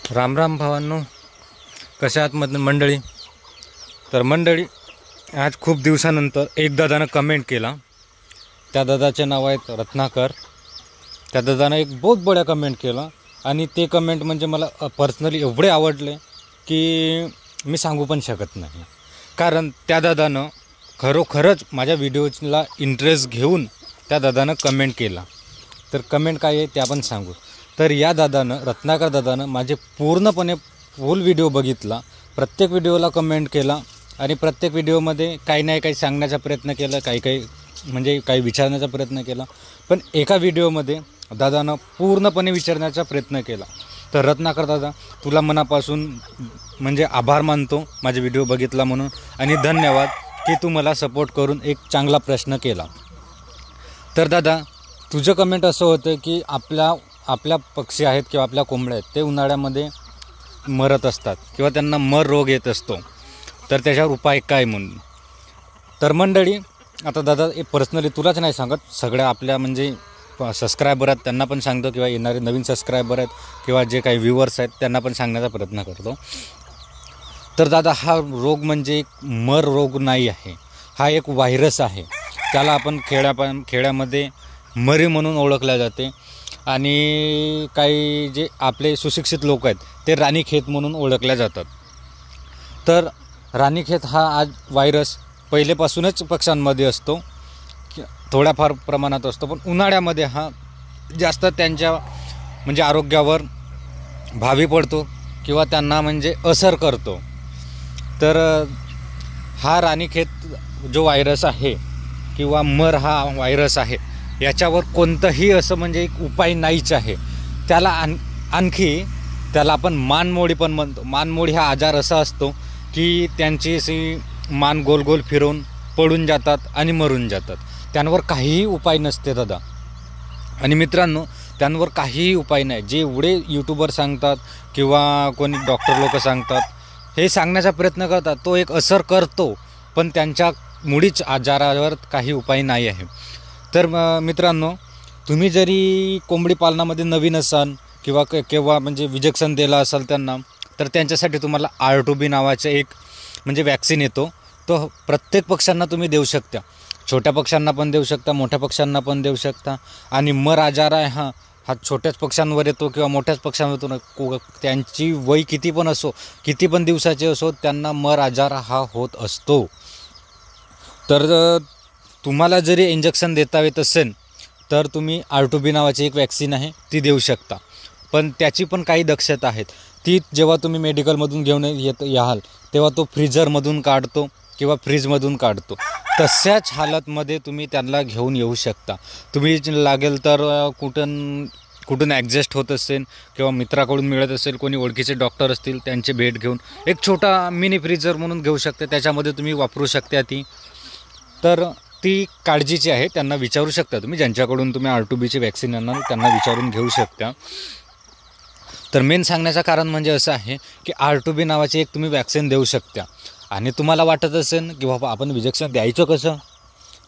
राम राम भावांनो, कशा आहात मंडळी. तर मंडळी, आज खूप दिवसानंतर एक दादानं कमेंट केला. त्या दादाचे नाव आहेत रत्नाकर. त्या दादानं एक बहुत बड्या कमेंट केला आणि ते कमेंट म्हणजे मला पर्सनली एवढे आवडले की मी सांगू पण शकत नाही. कारण त्या दादानं खरोखरच माझ्या व्हिडिओला इंटरेस्ट घेऊन त्या दादानं कमेंट केला. तर कमेंट काय आहे ते आपण सांगू. तर या दादानं, रत्नाकर दादानं माझे पूर्णपणे फुल व्हिडिओ बघितला, प्रत्येक व्हिडिओला कमेंट केला आणि प्रत्येक व्हिडिओमध्ये काही नाही काही सांगण्याचा प्रयत्न केला, काही विचारण्याचा प्रयत्न केला. पण एका व्हिडिओमध्ये दादानं पूर्णपणे विचारण्याचा प्रयत्न केला. तर रत्नाकर दादा, तुला मनापासून म्हणजे आभार मानतो माझे व्हिडिओ बघितला म्हणून, आणि धन्यवाद की तू मला सपोर्ट करून एक चांगला प्रश्न केला. तर दादा, तुझं कमेंट असं होतं की आपल्या पक्षी आहेत किंवा आपल्या कोंबड्या आहेत ते उन्हाळ्यामध्ये मरत असतात किंवा त्यांना मर रोग येत असतो, तर त्याच्यावर उपाय काय म्हणून. तर मंडळी, आता दादा पर्सनली तुलाच नाही सांगत, सगळ्या आपल्या म्हणजे सबस्क्रायबर आहेत त्यांना पण सांगतो, किंवा येणारे नवीन सबस्क्रायबर आहेत किंवा जे काही व्ह्यूवर्स आहेत त्यांना पण सांगण्याचा प्रयत्न करतो. तर दादा, हा रोग म्हणजे एक मर रोग नाही आहे, हा एक व्हायरस आहे. त्याला आपण खेड्यामध्ये मरी म्हणून ओळखल्या जाते, आणि काही जे आपले सुशिक्षित लोक आहेत ते राणीखेत म्हणून ओळखल्या जातात. तर राणीखेत हा आज व्हायरस पहिलेपासूनच पक्ष्यांमध्ये असतो, थोड्याफार प्रमाणात असतो, पण उन्हाळ्यामध्ये हा जास्त त्यांच्या म्हणजे आरोग्यावर भावी पडतो किंवा त्यांना म्हणजे असर करतो. तर हा राणीखेत जो व्हायरस आहे किंवा मर हा व्हायरस आहे, याच्यावर कोणतंही असं म्हणजे एक उपाय नाहीच आहे. त्याला आणखी त्याला आपण मानमोडी पण म्हणतो. मानमोडी हा आजार असा असतो की त्यांची अशी मान गोल गोल फिरवून पडून जातात आणि मरून जातात. त्यांवर काहीही उपाय नसते दादा. आणि मित्रांनो, त्यांवर काहीही उपाय नाही. जे एवढे यूट्यूबर सांगतात किंवा कोणी डॉक्टर लोक सांगतात, हे सांगण्याचा प्रयत्न करतात, तो एक असर करतो, पण त्यांच्या मुळीच आजारावर काही उपाय नाही आहे. तर मित्रांनो, तुम्ही जरी कोंबडी पालनामध्ये नवीन असाल किंवा म्हणजे विजेक्शन दिला असाल त्यांना, तर त्यांच्यासाठी तुम्हाला R2B नावाचे एक म्हणजे वॅक्सिन येतो. तो प्रत्येक पक्ष्यांना तुम्ही देऊ शकता. छोट्या पक्ष्यांना पण देऊ शकता, मोठ्या पक्ष्यांना पण देऊ शकता. आणि मर आजार आहे हा छोट्याच पक्ष्यांवर येतो किंवा मोठ्याच पक्ष्यांवर येतो. त्यांची वय किती पण असो, किती पण दिवसाचे असो, त्यांना मर आजार हा होत असतो. तर तुम्हाला जरी इंजेक्शन देता येत असेल तर तुम्ही R2B नावाची एक वॅक्सिन आहे ती देऊ शकता. पण त्याची पण काही दक्षता आहेत. ती जेव्हा तुम्ही मेडिकलमधून घेऊन याल तेव्हा तो फ्रीजरमधून काढतो किंवा फ्रीजमधून काढतो. तशाच हालतमध्ये तुम्ही त्यांना घेऊन येऊ शकता. तुम्ही लागेल तर कुठून ॲडजस्ट होत असेल किंवा मित्राकडून मिळत असेल, कोणी ओळखीचे डॉक्टर असतील त्यांची भेट घेऊन एक छोटा मिनी फ्रीजर म्हणून घेऊ शकता. त्याच्यामध्ये तुम्ही वापरू शकता ती. तर ती काळजीची आहे, त्यांना विचारू शकता तुम्ही. ज्यांच्याकडून तुम्ही R2Bची वॅक्सिन आणणार त्यांना विचारून घेऊ शकता. तर मेन सांगण्याचं कारण म्हणजे असं आहे की R2B नावाची एक तुम्ही वॅक्सिन देऊ शकता. आणि तुम्हाला वाटत असेल की बाबा आपण इंजेक्शन द्यायचं कसं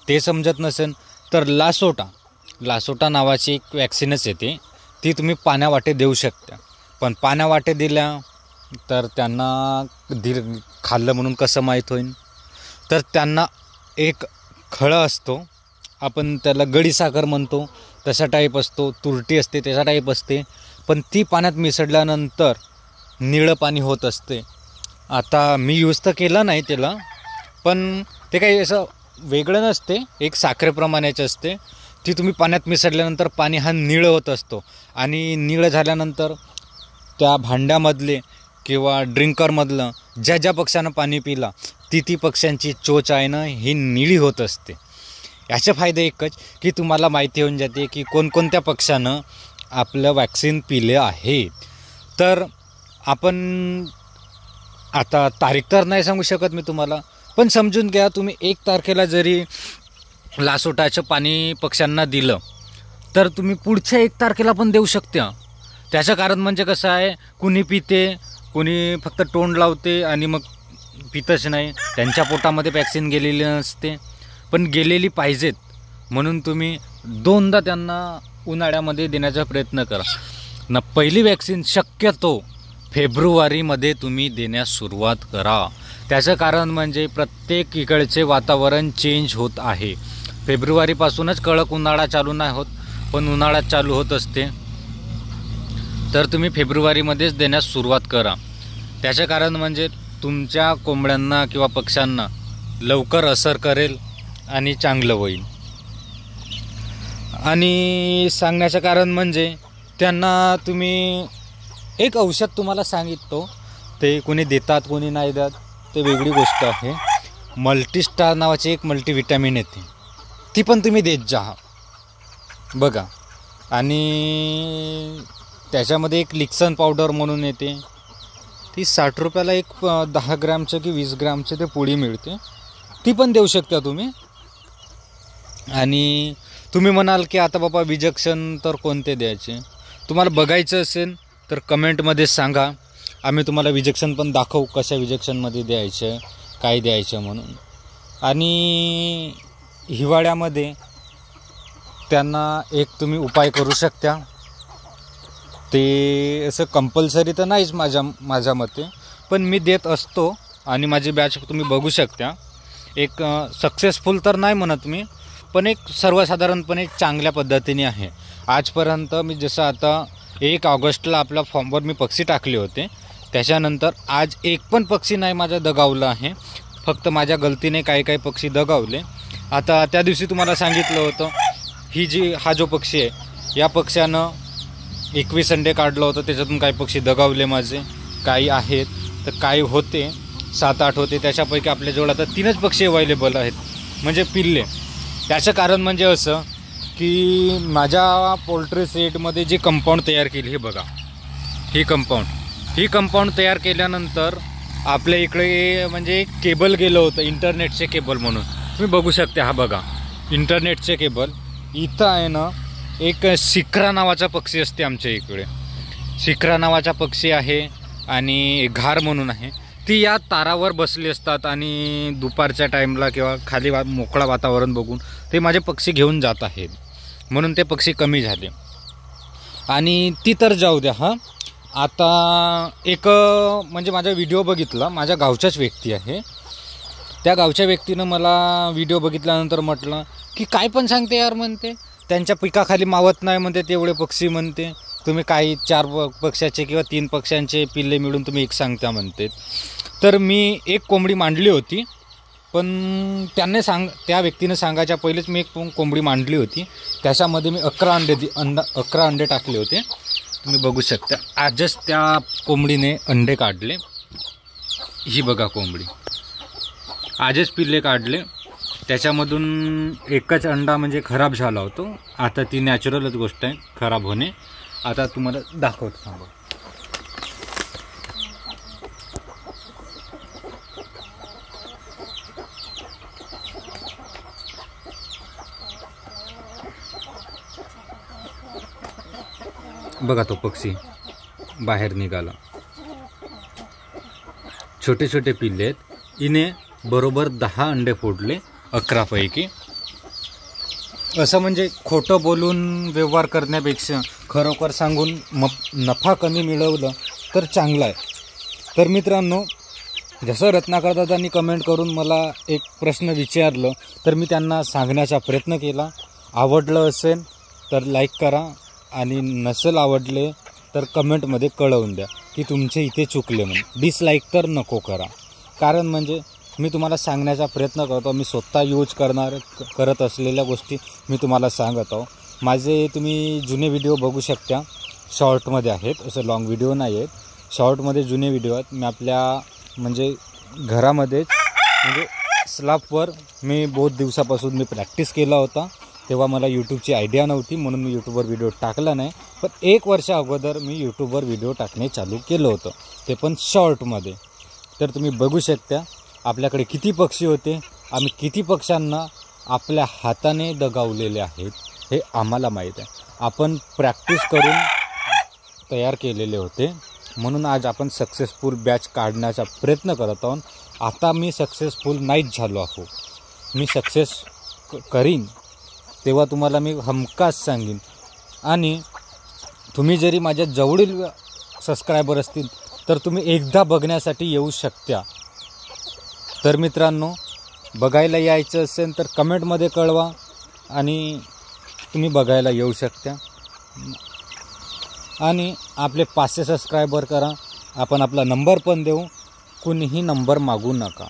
ते समजत नसेल, तर लासोटा नावाची एक वॅक्सिनच येते, ती तुम्ही पाण्यावाटे देऊ शकता. पण पाण्यावाटे दिल्या तर त्यांना खाल्लं म्हणून कसं माहीत होईल. तर त्यांना एक खळं असतो, आपण त्याला गडीसाखर म्हणतो, तशा टाईप असतो, तुरटी असते त्याचा टाईप असते, पण ती पाण्यात मिसळल्यानंतर निळं पाणी होत असते. आता मी यूज तर केलं नाही त्याला, पण ते काही असं वेगळं नसते, एक साखरेप्रमाणेच असते. ती तुम्ही पाण्यात मिसळल्यानंतर पाणी हा निळं होत असतो, आणि निळं झाल्यानंतर त्या भांड्यामधले किंवा ड्रिंकरमधलं ज्या पक्ष्यानं पाणी पिला ती पक्ष्यांची चोच आहे ना ही निळी होत असते. याचे फायदे एकच की तुम्हाला माहिती होऊन जाते की कोणकोणत्या पक्ष्यानं आपलं वॅक्सिन पिले आहे. तर आपण आता तारीख तर नाही सांगू शकत मी तुम्हाला, पण समजून घ्या, तुम्ही 1 तारखेला जरी लासोटाचं पाणी पक्ष्यांना दिलं तर तुम्ही पुढच्या 1 तारखेला पण देऊ शकता. त्याचं कारण म्हणजे कसं आहे, कुणी पिते, कुणी फक्त तोंड लावते आणि मग पितच नाही. त्यांच्या पोटामध्ये वॅक्सिन गेलेली नसते, पण गेलेली पाहिजेत. म्हणून तुम्ही 2दा त्यांना उन्हाळ्यामध्ये देण्याचा प्रयत्न करा. पहिली वॅक्सिन शक्यतो फेब्रुवारीमध्ये तुम्ही देण्यास सुरुवात करा. त्याचं कारण म्हणजे प्रत्येक इकडचे वातावरण चेंज होत आहे. फेब्रुवारीपासूनच कडक उन्हाळा चालू नाही होत, पण उन्हाळा चालू होत असते. तर तुम्ही फेब्रुवारीमध्येच देण्यास सुरुवात करा. त्याचं कारण म्हणजे तुमच्या कोंबड्यांना किंवा पक्ष्यांना लवकर असर करेल आणि चांगलं होईल. आणि सांगण्याचं कारण म्हणजे त्यांना तुम्ही एक औषध तुम्हाला सांगिततो, ते कोणी देतात कोणी नाही देत ते वेगळी गोष्ट आहे. मल्टीस्टार नावाचे एक मल्टीविटॅमिन येते, ती पण तुम्ही देत जा बघा. आणि त्याच्यामध्ये एक लिक्सन पावडर म्हणून येते, ती 60 रुपयाला एक 10 ग्रॅमचं की 20 ग्रॅमचं ते पुडी मिळते, ती पण देऊ शकता तुम्ही. आणि तुम्ही म्हणाल की आता बाबा विजक्शन तर कोणते द्यायचे, तुम्हाला बघायचं असेल तर कमेंटमध्ये सांगा, आम्ही तुम्हाला विजक्शन पण दाखवू, कशा विजक्शनमध्ये द्यायचं काय द्यायचं म्हणून. आणि हिवाळ्यामध्ये त्यांना एक तुम्ही उपाय करू शकता, ते असं कंपल्सरी तर नाहीच माझ्या मते, पण मी देत असतो. आणि माझी बॅच तुम्ही बघू शकता, एक सक्सेसफुल तर नाही म्हणत मी, पण एक सर्वसाधारणपणे चांगल्या पद्धतीने आहे. आजपर्यंत मी जसं आता 1 ऑगस्टला आपल्या फॉर्मवर मी पक्षी टाकले होते, त्याच्यानंतर आज एक पण पक्षी नाही माझा दगावला आहे. फक्त माझ्या गलतीने काही पक्षी दगावले. आता त्या दिवशी तुम्हाला सांगितलं होतं, हा जो पक्षी आहे या पक्ष्यानं 21 अंडे काढलं होतं, त्याच्यातून काही पक्षी दगावले माझे, काही आहेत तर काही होते 7-8 होते. त्याच्यापैकी आपल्याजवळ आता 3च पक्षी अवेलेबल आहेत, म्हणजे पिल्ले. त्याचं कारण म्हणजे असं की माझ्या पोल्ट्री सेटमध्ये जे कंपाऊंड तयार केली, हे बघा, ही कंपाऊंड तयार केल्यानंतर आपल्या इकडे म्हणजे एक केबल गेलं होतं, इंटरनेटचे केबल म्हणून. तुम्ही बघू शकता, हा बघा इंटरनेटचे केबल. इथं आहे ना एक शिखरा नावाचा पक्षी असते आमच्या इकडे, शिखरा नावाचा पक्षी आहे आणि घार म्हणून आहे. ती या तारावर बसली असतात आणि दुपारच्या टाईमला किंवा खाली मोकळा वातावरण बघून ते माझे पक्षी घेऊन जात आहेत, म्हणून ते पक्षी कमी झाले. आणि ती तर जाऊ द्या. हां, आता एक म्हणजे माझा व्हिडिओ बघितला, माझ्या गावच्याच व्यक्ती आहे, त्या गावच्या व्यक्तीनं मला व्हिडिओ बघितल्यानंतर म्हटलं की काय पण सांगते यार, म्हणते त्यांच्या पिकाखाली मावत नाही म्हणते तेवढे पक्षी, म्हणते तुम्ही काही 4 पक्ष्याचे किंवा 3 पक्ष्यांचे पिल्ले मिळून तुम्ही एक सांगता म्हणते. तर मी एक कोंबडी मांडली होती, पण त्या व्यक्तीनं सांगायच्या पहिलेच मी एक कोंबडी मांडली होती, त्याच्यामध्ये मी 11 अंडे टाकले होते. तुम्ही बघू शकता, आजच त्या कोंबडीने अंडे काढले. ही बघा कोंबडी, आजच पिल्ले काढले. त्याच्यामधून एकच अंडा म्हणजे खराब झाला होतो. आता ती नॅचरलच गोष्ट आहे खराब होणे. आता तुम्हाला दाखवतो, थांबा. बघा तो पक्षी बाहेर निघाला, छोटे छोटे पिल्ले आहेत. हिने बरोबर 10 अंडे फोडले 11 पैकी. असं म्हणजे खोटं बोलून व्यवहार करण्यापेक्षा खरोखर सांगून नफा कमी मिळवलं तर चांगलं आहे. तर मित्रांनो, जसं रत्नाकर दादांनी कमेंट करून मला एक प्रश्न विचारलं, तर मी त्यांना सांगण्याचा प्रयत्न केला. आवडलं असेल तर लाईक करा, आणि नसेल आवडले तर कमेंटमध्ये कळवून द्या की तुमचे इथे चुकले म्हणून. डिसलाईक तर नको करा, कारण म्हणजे मी तुम्हाला सांगण्याचा प्रयत्न करतो. मी स्वतः यूज करत असलेल्या गोष्टी मी तुम्हाला सांगत आहो. माझे तुम्ही जुने व्हिडिओ बघू शकता, शॉर्टमध्ये आहेत, असं लाँग व्हिडिओ नाही आहेत, शॉर्टमध्ये जुने व्हिडिओ आहेत. मी आपल्या म्हणजे घरामध्येच म्हणजे स्लॅबवर मी बहुत दिवसापासून मी प्रॅक्टिस केला होता. तेव्हा मला यूट्यूबची आयडिया नव्हती, म्हणून मी यूट्यूबवर व्हिडिओ टाकला नाही. पण 1 वर्ष अगोदर मी यूट्यूबवर व्हिडिओ टाकणे चालू केलं होतं, ते पण शॉर्टमध्ये. तर तुम्ही बघू शकता आपल्याकडे किती पक्षी होते, आम्ही किती पक्ष्यांना आपल्या हाताने दगावलेले आहेत हे आम्हाला माहीत आहे. आपण प्रॅक्टिस करून तयार केलेले होते, म्हणून आज आपण सक्सेसफुल बॅच काढण्याचा प्रयत्न करत आहोत. आता मी सक्सेसफुल नाहीच झालो आहो, मी सक्सेस करीन तेव्हा तुम्हाला मी हमखास सांगेन. आणि तुम्ही जरी माझ्या जवळील सबस्क्रायबर असतील तर तुम्ही एकदा बघण्यासाठी येऊ शकता। तर मित्रांनो, बघायला यायचं असेल तर कमेंटमध्ये कळवा आणि तुम्ही बघायला येऊ शकता। आणि आपले 500 सबस्क्रायबर करा। आपण आपला नंबर पण देऊ, कुणीही नंबर मागू नका,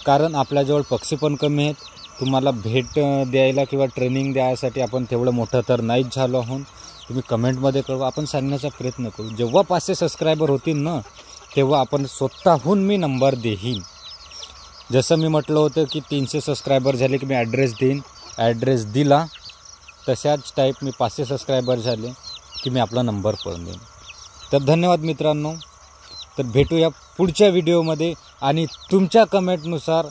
कारण आपल्याजवळ पक्षी पण कमी आहेत। तुम्हाला भेट द्यायला किंवा ट्रेनिंग द्यायसाठी आपण तेवढं मोठं तर नाहीच झालो आहोत। तुम्ही कमेंटमध्ये कळवा, आपण सांगण्याचा प्रयत्न करू। जेव्हा 500 सबस्क्रायबर होतील ना, तेव्हा आपण स्वतःहून मी नंबर देईन। जसं मी म्हटलं होतं की 300 सबस्क्रायबर झाले की मी ॲड्रेस देईन, ॲड्रेस दिला तशाच टाईप मी 500 सबस्क्रायबर झाले की मी आपला नंबर पण देईन। तर धन्यवाद मित्रांनो। तर भेटूया पुढच्या व्हिडिओमध्ये आणि तुमच्या कमेंटनुसार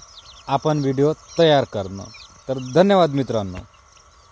आपण व्हिडिओ तयार करणं। तर धन्यवाद मित्रांनो।